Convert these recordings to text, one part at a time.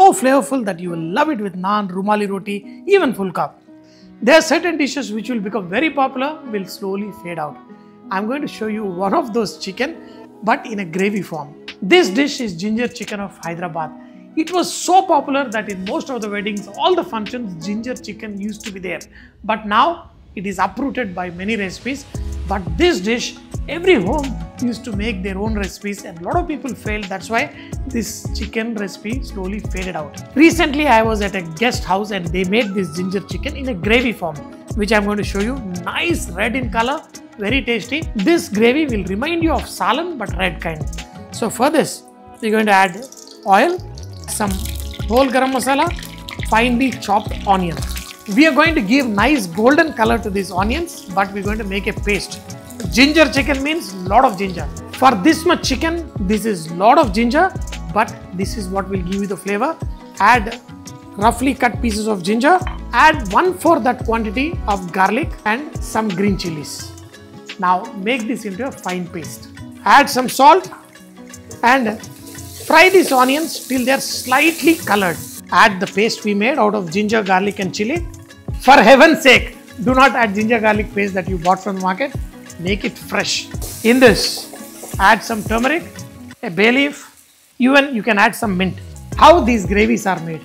so flavorful that you will love it with naan, rumali roti, even fulka. There are certain dishes which will become very popular, will slowly fade out. I'm going to show you one of those chicken, but in a gravy form. This dish is ginger chicken of Hyderabad. It was so popular that in most of the weddings, all the functions, ginger chicken used to be there. But now it is uprooted by many recipes. But this dish, every home used to make their own recipes, and a lot of people failed. That's why this chicken recipe slowly faded out. Recently, I was at a guest house and they made this ginger chicken in a gravy form, which I'm going to show you. Nice red in color, very tasty. This gravy will remind you of salan but red kind. So for this, we're going to add oil, some whole garam masala, finely chopped onions. We are going to give nice golden color to these onions, but we're going to make a paste. Ginger chicken means lot of ginger. For this much chicken, this is lot of ginger, but this is what will give you the flavor. Add roughly cut pieces of ginger. Add 1/4 that quantity of garlic and some green chilies. Now make this into a fine paste. Add some salt and fry these onions till they are slightly colored. Add the paste we made out of ginger, garlic and chili. For heaven's sake, do not add ginger garlic paste that you bought from the market. Make it fresh. In this, add some turmeric, a bay leaf, even you can add some mint. How these gravies are made?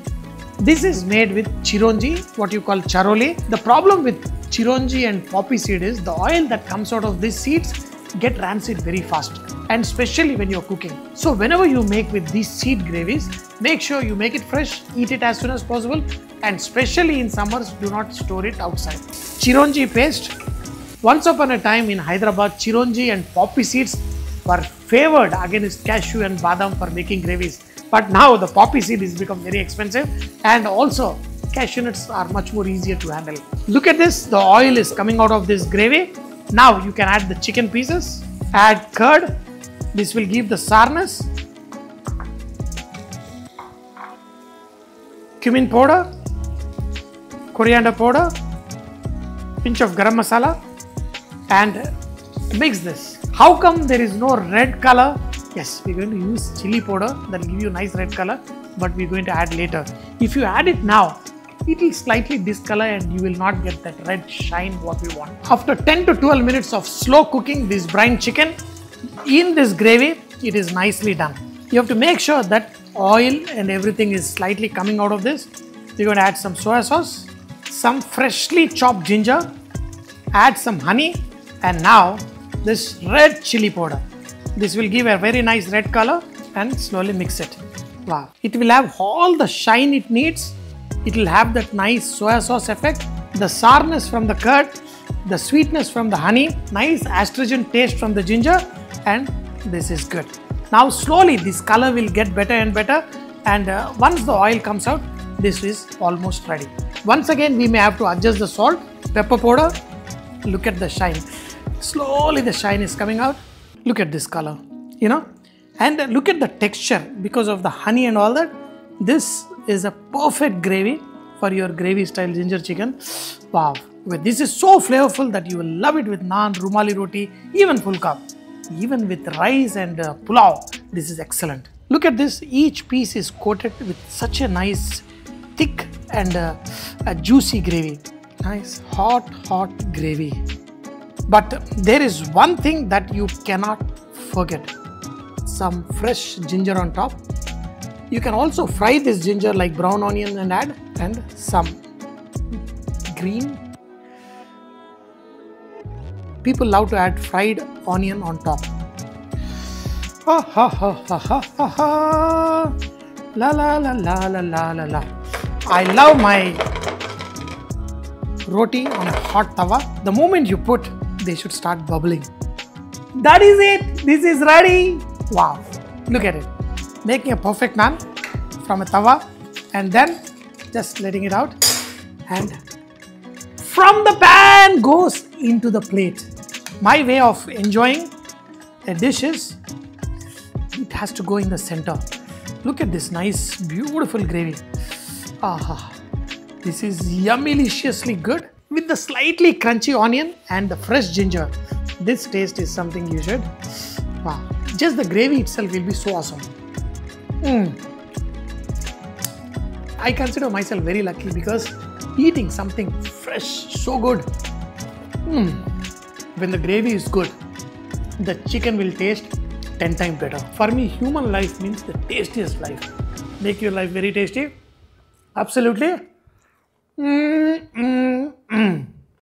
This is made with chironji, what you call charoli. The problem with chironji and poppy seed is the oil that comes out of these seeds get rancid very fast, and especially when you're cooking. So whenever you make with these seed gravies, make sure you make it fresh, eat it as soon as possible, and especially in summers, do not store it outside. Chironji paste. Once upon a time in Hyderabad, chironji and poppy seeds were favored against cashew and badam for making gravies. But now the poppy seed has become very expensive, and also cashew nuts are much more easier to handle. Look at this, the oil is coming out of this gravy. Now you can add the chicken pieces, add curd. This will give the sourness. Cumin powder, coriander powder, pinch of garam masala, and mix this. How come there is no red color? Yes, we're going to use chili powder that will give you nice red color, but we're going to add later. If you add it now, it will slightly discolor and you will not get that red shine what we want. After 10 to 12 minutes of slow cooking this brine chicken in this gravy, it is nicely done. You have to make sure that oil and everything is slightly coming out of this. We're going to add some soya sauce, some freshly chopped ginger, add some honey, and now this red chili powder. This will give a very nice red color, and slowly mix it. Wow. It will have all the shine it needs. It will have that nice soya sauce effect, the sourness from the curd, the sweetness from the honey, nice astringent taste from the ginger, and this is good. Now slowly this color will get better and better, and once the oil comes out, this is almost ready. Once again, we may have to adjust the salt, pepper powder. Look at the shine. Slowly the shine is coming out. Look at this color, and look at the texture because of the honey and all that. This is a perfect gravy for your gravy style ginger chicken. Wow, this is so flavorful that you will love it with naan, rumali roti, even fulka, even with rice and pulao. This is excellent. Look at this, each piece is coated with such a nice thick and a juicy gravy. Nice hot gravy. But there is one thing that you cannot forget, some fresh ginger on top. You can also fry this ginger like brown onion and add, and some green. People love to add fried onion on top. Ha ha ha ha ha ha ha. La la la la la la la la. I love my roti on a hot tawa. The moment you put, they should start bubbling. That is it. This is ready. Wow. Look at it. Making a perfect naan from a tawa, and then just letting it out, and from the pan goes into the plate. My way of enjoying a dish is it has to go in the center. Look at this nice beautiful gravy. Aha. This is yummy-liciously good with the slightly crunchy onion and the fresh ginger. This taste is something you should. Wow. Just the gravy itself will be so awesome. I consider myself very lucky because eating something fresh, so good. When the gravy is good, the chicken will taste 10 times better. For me, human life means the tastiest life. Make your life very tasty. Absolutely.